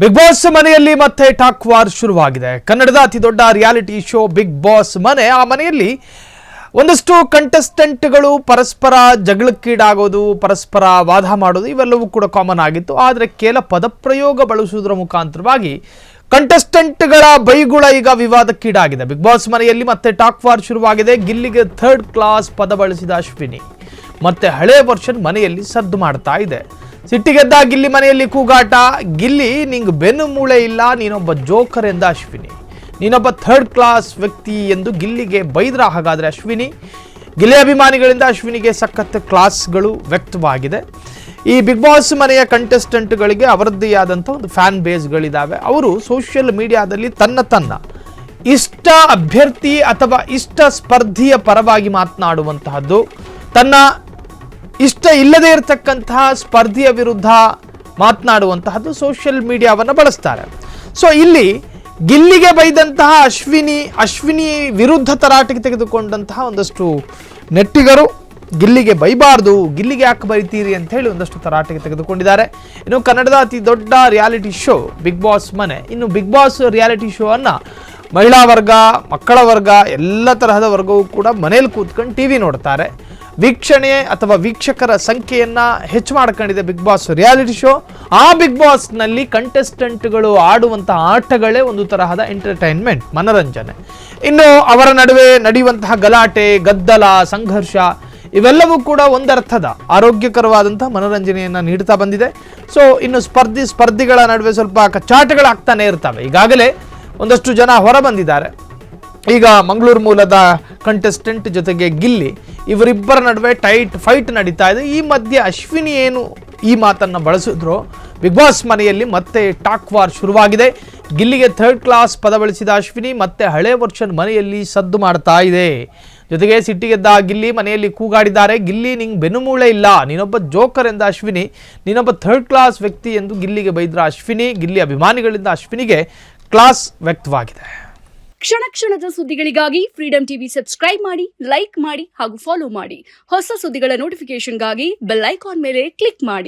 Big boss ಮನೆಯಲ್ಲಿ ಮತ್ತೆ talk war ಶುರುವಾಗಿದೆ. ಕನ್ನಡದ ಅತಿ ದೊಡ್ಡ ರಿಯಾಲಿಟಿ ಶೋ ಬಿಗ್ ಬಾಸ್ ಮನೆ. ಆ ಮನೆಯಲ್ಲಿ ಒಂದಷ್ಟು ಕಂಟೆಸ್ಟೆಂಟ್ಗಳು ಪರಸ್ಪರ ಜಗಳಕ್ಕೀಡಾಗೋದು, ಪರಸ್ಪರ ವಾದ ಮಾಡೋದು ಇವೆಲ್ಲವೂ ಕೂಡ ಕಾಮನ್ ಆಗಿತ್ತು. ಆದರೆ ಕೆಲ ಪದಪ್ರಯೋಗ ಬಳಸುವುದರ ಮುಖಾಂತರವಾಗಿ ಕಂಟೆಸ್ಟೆಂಟ್ಗಳ ಬೈಗುಳ ಈಗ ವಿವಾದಕ್ಕೀಡಾಗಿದೆ. ಬಿಗ್ ಬಾಸ್ ಮನೆಯಲ್ಲಿ ಮತ್ತೆ ಟಾಕ್ ವಾರ್ ಶುರುವಾಗಿದೆ. ಗಿಲ್ಲಿಗೆ ಥರ್ಡ್ ಕ್ಲಾಸ್ ಪದ ಬಳಸಿದ ಅಶ್ವಿನಿ ಮತ್ತೆ ಹಳೆ ವರ್ಷನ್ ಮನೆಯಲ್ಲಿ ಸದ್ದು ಮಾಡ್ತಾ ಇದೆ. ಸಿಟ್ಟಿಗೆದ್ದ ಗಿಲ್ಲಿ ಮನೆಯಲ್ಲಿ ಕೂಗಾಟ. ಗಿಲ್ಲಿ, ನಿಂಗೆ ಬೆನ್ನು ಮೂಳೆ ಇಲ್ಲ, ನೀನೊಬ್ಬ ಜೋಕರ್ ಎಂದ ಅಶ್ವಿನಿ. ನೀನೊಬ್ಬ ಥರ್ಡ್ ಕ್ಲಾಸ್ ವ್ಯಕ್ತಿ ಎಂದು ಗಿಲ್ಲಿಗೆ ಬೈದ್ರ. ಹಾಗಾದರೆ ಅಶ್ವಿನಿ, ಗಿಲ್ಲಿ ಅಭಿಮಾನಿಗಳಿಂದ ಅಶ್ವಿನಿಗೆ ಸಖತ್ ಕ್ಲಾಸ್ಗಳು ವ್ಯಕ್ತವಾಗಿದೆ. ಈ ಬಿಗ್ ಬಾಸ್ ಮನೆಯ ಕಂಟೆಸ್ಟೆಂಟ್ಗಳಿಗೆ ಅವರದ್ದೇ ಆದಂಥ ಒಂದು ಫ್ಯಾನ್ ಬೇಸ್ಗಳಿದ್ದಾವೆ. ಅವರು ಸೋಷಿಯಲ್ ಮೀಡಿಯಾದಲ್ಲಿ ತನ್ನ ಇಷ್ಟ ಅಭ್ಯರ್ಥಿ ಅಥವಾ ಇಷ್ಟ ಸ್ಪರ್ಧಿಯ ಪರವಾಗಿ ಮಾತನಾಡುವಂತಹದ್ದು, ತನ್ನ ಇಷ್ಟ ಇಲ್ಲದೇ ಇರತಕ್ಕಂತಹ ಸ್ಪರ್ಧಿಯ ವಿರುದ್ಧ ಮಾತನಾಡುವಂತಹದ್ದು ಸೋಷಿಯಲ್ ಮೀಡಿಯಾವನ್ನು ಬಳಸ್ತಾರೆ. ಸೊ ಇಲ್ಲಿ ಗಿಲ್ಲಿಗೆ ಬೈದಂತಹ ಅಶ್ವಿನಿ ವಿರುದ್ಧ ತರಾಟೆಗೆ ತೆಗೆದುಕೊಂಡಂತಹ ಒಂದಷ್ಟು ನೆಟ್ಟಿಗರು ಗಿಲ್ಲಿಗೆ ಬೈಬಾರ್ದು, ಗಿಲ್ಲಿಗೆ ಯಾಕೆ ಬೈತೀರಿ ಅಂತ ಹೇಳಿ ಒಂದಷ್ಟು ತರಾಟೆಗೆ ತೆಗೆದುಕೊಂಡಿದ್ದಾರೆ. ಇನ್ನು ಕನ್ನಡದ ಅತಿ ದೊಡ್ಡ ರಿಯಾಲಿಟಿ ಶೋ ಬಿಗ್ ಬಾಸ್ ಮನೆ. ಇನ್ನು ಬಿಗ್ ಬಾಸ್ ರಿಯಾಲಿಟಿ ಶೋ ಅನ್ನ ಮಹಿಳಾ ವರ್ಗ, ಮಕ್ಕಳ ವರ್ಗ, ಎಲ್ಲ ತರಹದ ವರ್ಗವೂ ಕೂಡ ಮನೇಲಿ ಕೂತ್ಕೊಂಡು ಟಿವಿ ನೋಡ್ತಾರೆ. ವೀಕ್ಷಣೆ ಅಥವಾ ವೀಕ್ಷಕರ ಸಂಖ್ಯೆಯನ್ನ ಹೆಚ್ಚು ಮಾಡ್ಕೊಂಡಿದೆ ಬಿಗ್ ಬಾಸ್ ರಿಯಾಲಿಟಿ ಶೋ. ಆ ಬಿಗ್ ಬಾಸ್ನಲ್ಲಿ ಕಂಟೆಸ್ಟೆಂಟ್ಗಳು ಆಡುವಂತಹ ಆಟಗಳೇ ಒಂದು ತರಹದ ಎಂಟರ್ಟೈನ್ಮೆಂಟ್, ಮನರಂಜನೆ. ಇನ್ನು ಅವರ ನಡುವೆ ನಡೆಯುವಂತಹ ಗಲಾಟೆ, ಗದ್ದಲ, ಸಂಘರ್ಷ ಇವೆಲ್ಲವೂ ಕೂಡ ಒಂದರ್ಥದ ಆರೋಗ್ಯಕರವಾದಂತಹ ಮನೋರಂಜನೆಯನ್ನು ನೀಡ್ತಾ ಬಂದಿದೆ. ಸೊ ಇನ್ನು ಸ್ಪರ್ಧಿಗಳ ನಡುವೆ ಸ್ವಲ್ಪ ಕಚ್ಚಾಟಗಳಾಗ್ತಾನೆ ಇರ್ತವೆ. ಈಗಾಗಲೇ ಒಂದಷ್ಟು ಜನ ಹೊರ ಬಂದಿದ್ದಾರೆ. ಈಗ ಮಂಗಳೂರು ಮೂಲದ ಕಂಟೆಸ್ಟೆಂಟ್ ಜೊತೆಗೆ ಗಿಲ್ಲಿ, ಇವರಿಬ್ಬರ ನಡುವೆ ಟೈಟ್ ಫೈಟ್ ನಡೀತಾ ಇದೆ. ಈ ಮಧ್ಯೆ ಅಶ್ವಿನಿ ಏನು ಈ ಮಾತನ್ನು ಬಳಸಿದ್ರು, ಬಿಗ್ ಬಾಸ್ ಮನೆಯಲ್ಲಿ ಮತ್ತೆ ಟಾಕ್ ವಾರ್ ಶುರುವಾಗಿದೆ. ಗಿಲ್ಲಿಗೆ ಥರ್ಡ್ ಕ್ಲಾಸ್ ಪದ ಬಳಸಿದ ಅಶ್ವಿನಿ ಮತ್ತೆ ಹಳೆ ವರ್ಷನ್ ಮನೆಯಲ್ಲಿ ಸದ್ದು ಮಾಡ್ತಾ ಇದೆ. ಜೊತೆಗೆ ಸಿಟ್ಟಿಗೆದ್ದ ಗಿಲ್ಲಿ ಮನೆಯಲ್ಲಿ ಕೂಗಾಡಿದ್ದಾರೆ. ಗಿಲ್ಲಿ, ನಿಂಗೆ ಬೆನ್ನುಮೂಳೆ ಇಲ್ಲ, ನೀನೊಬ್ಬ ಜೋಕರ್ ಎಂದ ಅಶ್ವಿನಿ. ನೀನೊಬ್ಬ ಥರ್ಡ್ ಕ್ಲಾಸ್ ವ್ಯಕ್ತಿ ಎಂದು ಗಿಲ್ಲಿಗೆ ಬೈದ್ರ ಅಶ್ವಿನಿ. ಗಿಲ್ಲಿ ಅಭಿಮಾನಿಗಳಿಂದ ಅಶ್ವಿನಿಗೆ ಕ್ಲಾಸ್ ವ್ಯಕ್ತವಾಗಿದೆ. ಕ್ಷಣ ಕ್ಷಣದ ಸುದ್ದಿಗಳಿಗಾಗಿ ಫ್ರೀಡಂ ಟಿವಿ ಸಬ್ಸ್ಕ್ರೈಬ್ ಮಾಡಿ, ಲೈಕ್ ಮಾಡಿ ಹಾಗೂ ಫಾಲೋ ಮಾಡಿ. ಹೊಸ ಸುದ್ದಿಗಳ ನೋಟಿಫಿಕೇಶನ್ಗಾಗಿ ಬೆಲ್ ಐಕಾನ್ ಮೇಲೆ ಕ್ಲಿಕ್ ಮಾಡಿ.